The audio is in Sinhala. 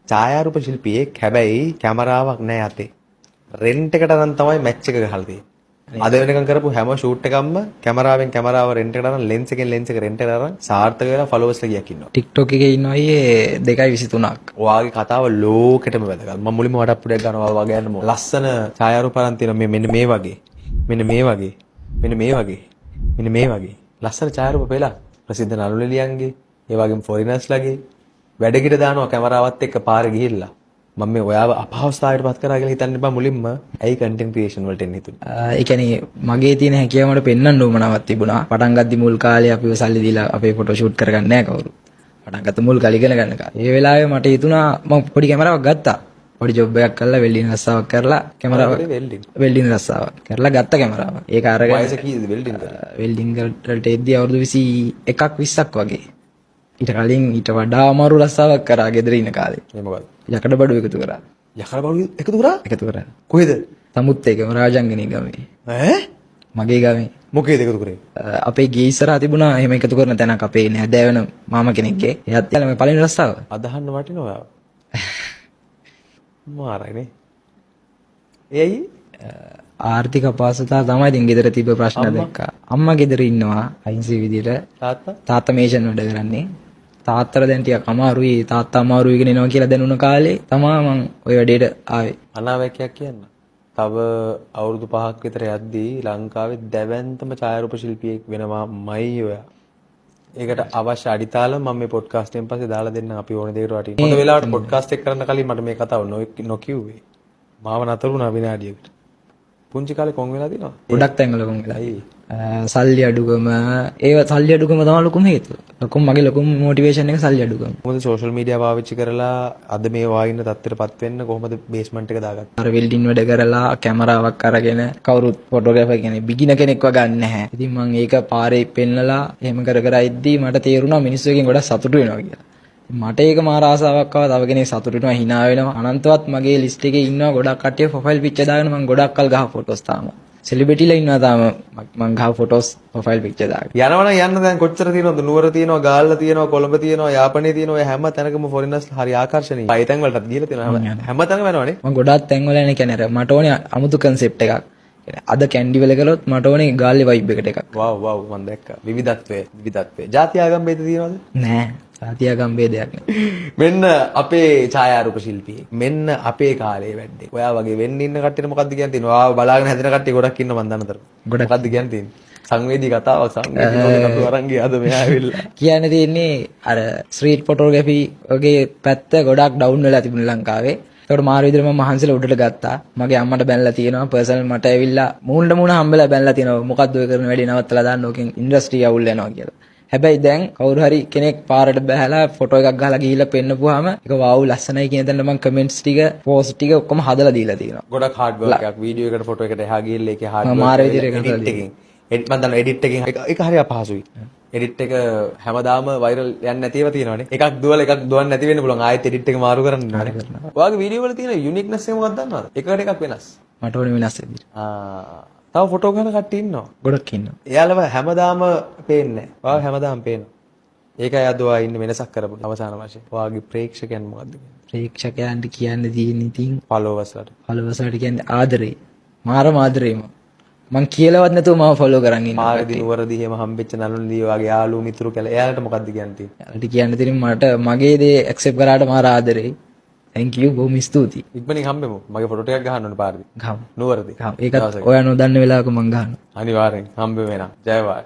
ඡායාරූප ශිල්පියෙක් හැබැයි කැමරාවක් නැහැ අතේ. රෙන්ට් එකට නම් තමයි මැච් එක ගහලා තියෙන්නේ. අද වෙනකන් කරපු හැම ෂූට් එකක්ම කැමරාවෙන් කැමරාව රෙන්ට් එකට අරන් ලෙන්ස් එකෙන් ලෙන්ස් එක රෙන්ට් එකට අරන් සාර්ථක වෙලා ෆලෝවර්ස් ලා ගියක් ඉන්නවා. TikTok එකේ ඉන්නවා අයියේ 2.23ක්. ඔයාගේ කතාව ලෝකෙටම වැදගත්. මම මුලින්ම වඩප්පුඩයක් ගන්නවා වගේ යන්න ලස්සන ඡායාරූප අරන් තියෙනවා මෙන්න මේ වගේ. මෙන්න මේ වගේ. මෙන්න මේ වගේ. මෙන්න මේ වගේ. ලස්සන ඡායාරූප පෙළක්. ප්‍රසිද්ධ නළුලියන්ගේ, ඒ වගේම ෆොරිනර්ස්ලාගේ වැඩගිට දානවා කැමරාවත් එක්ක පාරේ ගිහිල්ලා. මම මේ ඔයාව අපහසුතාවයට පත් කරා කියලා හිතන්න එපා මුලින්ම. ඇයි කන්ටෙන්ට් ක්‍රියේෂන් වලට එන්න හිතුනේ? ඒ කියන්නේ මගේ තියෙන හැකියාව මට පෙන්වන්න උවමනාවක් තිබුණා. පටන් ගද්දි මුල් කාලේ අපිව සල්ලි දීලා අපේ ෆොටෝ ෂූට් කරගන්න නැහැ කවුරු. පටන් ගත්ත මුල් කාලේ ඉගෙන ගන්න කාලේ. ඒ වෙලාවේ මට හිතුණා මම පොඩි කැමරාවක් ගත්තා. පොඩි ජොබ් එකක් කරලා වෙල්ඩින් රස්සාවක් කරලා කැමරාවක් වෙල්ඩින් රස්සාවක් කරලා ගත්ත කැමරාවක්. ඒක අරගෙන වයස කීයද වෙල්ඩින් කරලා? වෙල්ඩින් වලට එද්දී අවුරුදු 21ක් 20ක් වගේ. ඊට කලින් ඊට වඩා අමාරු රස්සාවක් කරා ගෙදර ඉන්න කාලේ. ඒ මොකද? යකඩ බඩු එකතු කරා. යකඩ බඩු එකතු කරා? එකතු කරා. කොහෙද? සමුත් එකම රාජංගනේ ගමේ. ඈ? මගේ ගමේ. මොකේද එකතු කරේ? අපේ ගේ ඉස්සරහා තිබුණා එහෙම එකතු කරන තැනක් අපේ නෑදෑ වෙන මාමා කෙනෙක්ගේ. එයාත් යාලා මේ පළවෙනි රස්සාව. අදහන්න වටිනවා ඔයාව. මාරයිනේ. එයි ආර්ථික අපහසුතාව තමයි ඉතින් ගෙදර තිබ්බ ප්‍රශ්න දැක්කා. අම්මා ගෙදර ඉන්නවා අහිංසක විදියට. තාත්තා මේෂන් වැඩ කරන්නේ. තාත්තට දැන් ටිකක් අමාරුයි. තාත්තා අමාරුයි කියන එනවා කියලා දැනුණ කාලේ තමයි මම ওই වැඩේට ආවේ. අනාවැකියක් කියන්න. තව අවුරුදු 5ක් විතර යද්දී ලංකාවේ දැවැන්තම ඡායාරූප ශිල්පියෙක් වෙනවාමයි ඔයා. ඒකට අවශ්‍ය අඩිතාලම මම මේ පොඩ්කාස්ට් එකෙන් පස්සේ දාලා දෙන්න අපි ඕන දෙයකට වටින්න. හොඳ වෙලාවට පොඩ්කාස්ට් එක කරන්න කලින් මට මේ කතාව නොකියුවේ. මාව නතරුණා විනාඩියකට. පුංචි කාලේ කොන් වෙලා තිනවා. ගොඩක් තැන්වල කොන් වෙලා. සල්ලි අඩුකම ඒව සල්ලි අඩුකම තමයි ලොකුම හේතුව. ලොකුම මගේ ලොකුම මොටිවේෂන් එක සල්ලි අඩුකම. මොකද සෝෂල් මීඩියා පාවිච්චි කරලා අද මේ වායින්න තත්ත්වයටපත් වෙන්න කොහොමද බේස්මන්ට් එක දාගත්තේ? අර වෙල්ඩින් වැඩ කරලා කැමරාවක් අරගෙන කවුරුත් ෆොටෝග්‍රැෆර් කියන්නේ බිගින කෙනෙක්ව ගන්න නැහැ. ඉතින් මම ඒක පාරේ පෙන්නලා එහෙම කර කර ඉද්දී මට තේරුණා මිනිස්සු එකෙන් ගොඩක් සතුටු වෙනවා කියලා. මට ඒක මාර ආසාවක් ආවා. තව කෙනෙක් සතුටු වෙනවා hina වෙනවා. අනන්තවත් මගේ ලිස්ට් එකේ ඉන්නවා ගොඩක් කට්ටිය ප්‍රොෆයිල් පික්චර් දාගෙන මම ගොඩක් කල් ගහ ෆොටෝස් තාම. සෙලිබ්‍රිටිලා ඉන්නවා තාම මම ගහ ෆොටෝස් ප්‍රොෆයිල් පික්චර් දාගෙන. යනවනම් යන්න දැන් කොච්චර තියෙනවද? නුවර තියෙනවා, ගාල්ල තියෙනවා, කොළඹ තියෙනවා, යාපනයේ තියෙනවා. හැම තැනකම ෆොරිනර්ස් හරි ආකර්ෂණීයයි. ඒ තැන් වලටත් ගිහලා තියෙනවා. හැම තැනම යනවනේ. මම ගොඩාක් තැන් වල යන්නේ කියන්නේ අර මට ඕනේ අමුතු කන්සෙප්ට් එකක්. අද කැන්ඩි වල කළොත් මට ඕනේ ගාල්ලේ වයිබ් එකට එකක්. වව් මම දැක්කා. විවිධත්වය. ජාති ආගම් ભેද තියෙනවද? නෑ. සාතියාගම් ભેදයක් නෑ. මෙන්න අපේ ඡායාරූප ශිල්පියෙක්. මෙන්න අපේ කාලේ වැඩේ. ඔයා වගේ වෙන්න ඉන්න කට්ටියට මොකද්ද කියන්න තියෙන්නේ? ඔයාව බලාගෙන හැදෙන කට්ටිය ගොඩක් ඉන්නවා මන් දන්නතර. ගොඩක්. මොකද්ද කියන්න තියෙන්නේ? සංවේදී කතාවක් සංවේදී මොකද අපි අරන් ගියාද මෙහා ඇවිල්ලා. කියන්න තියෙන්නේ අර ස්ට්‍රීට් ෆොටෝග්‍රැෆි වගේ පැත්ත ගොඩක් ඩවුන් වෙලා තිබුණේ ලංකාවේ. ඒකට මාර විදිහට මම මහන්සිලා උඩට ගත්තා. මගේ අම්මට බැනලා තියෙනවා. පර්සනල් මට ඇවිල්ලා මූණට හම්බෙලා බැනලා තියෙනවා. මොකද්ද ඔය කරන වැඩේ නවත්තලා දාන්න ඕකෙන් ඉන්ඩස්ට්‍රි අවුල් වෙනවා කියලා. හැබැයි දැන් කවුරු හරි කෙනෙක් පාරට බහැලා ෆොටෝ එකක් ගහලා ගිහිල්ලා පෙන්නපුවාම ඒක වාව් ලස්සනයි කියන දන්න මම කමෙන්ට්ස් ටික පෝස්ට් ටික ඔක්කොම හදලා දීලා තියෙනවා. ගොඩක් හાર્ඩ් වර්ක් එකක් වීඩියෝ එකට ෆොටෝ එකට එහා ගිහිල්ලා ඒකේ හાર્ඩ් වර්ක් මාර විදිහට කරලා එකකින් මම දන්නවා එඩිට් එකකින් ඒක හරි අපහසුයි. එඩිට් එක හැමදාම වයිරල් යන්නේ නැතිව තියෙනවානේ. එකක් දුවලා එකක් දුවන්නේ නැති වෙන්න පුළුවන්. ආයෙත් එඩිට් එක මාරු කරන්න ඕනේ. ඔයාගේ වීඩියෝ වල තියෙන යුනික්නස් එක මොකක්ද දන්නවද? එකකට එකක් වෙනස්. මට ඕනේ වෙනස් වෙන්න. තව ෆොටෝ ගන්න කට්ටිය ඉන්නවා. ගොඩක් ඉන්නවා. එයාලව හැමදාම පේන්නේ නැහැ. ඔයාව හැමදාම පේනවා. ඒකයි අද ඔයා ඉන්නේ වෙනසක් කරපු අවසාන වශයෙන්. ඔයාගේ ප්‍රේක්ෂකයන් මොකද්ද කියන්නේ? ප්‍රේක්ෂකයන්ට කියන්න තියෙන්නේ ඉතින් ෆලෝවර්ස් වලට. ෆලෝවර්ස් වලට කියන්නේ ආදරේ. මාරම ආදරේම. මං කියලාවත් නැතුව මාව ෆලෝ කරන් ඉන්නවා. මාරදී නුවරදී එහෙම හම්බෙච්ච නළුන්දී වගේ යාළුවෝ මිතුරු කියලා. එයාලට මොකද්ද කියන්නේ? එයාලට කියන්න තියෙන්නේ මට මගේ දේ ඇක්සෙප්ට් කරාට මාර ආදරේ. thank you බොහොම ස්තුතියි. ඉක්මනින් හම්බෙමු. මගේ ෆොටෝ ටිකක් ගහන්න ඕනේ පාරදී. ගහමු. නුවරදී. ඒකත් ඔයා නොදන්න වෙලාවක මං ගහනවා. අනිවාර්යෙන් හම්බෙමු එනවා. ජය වාර්.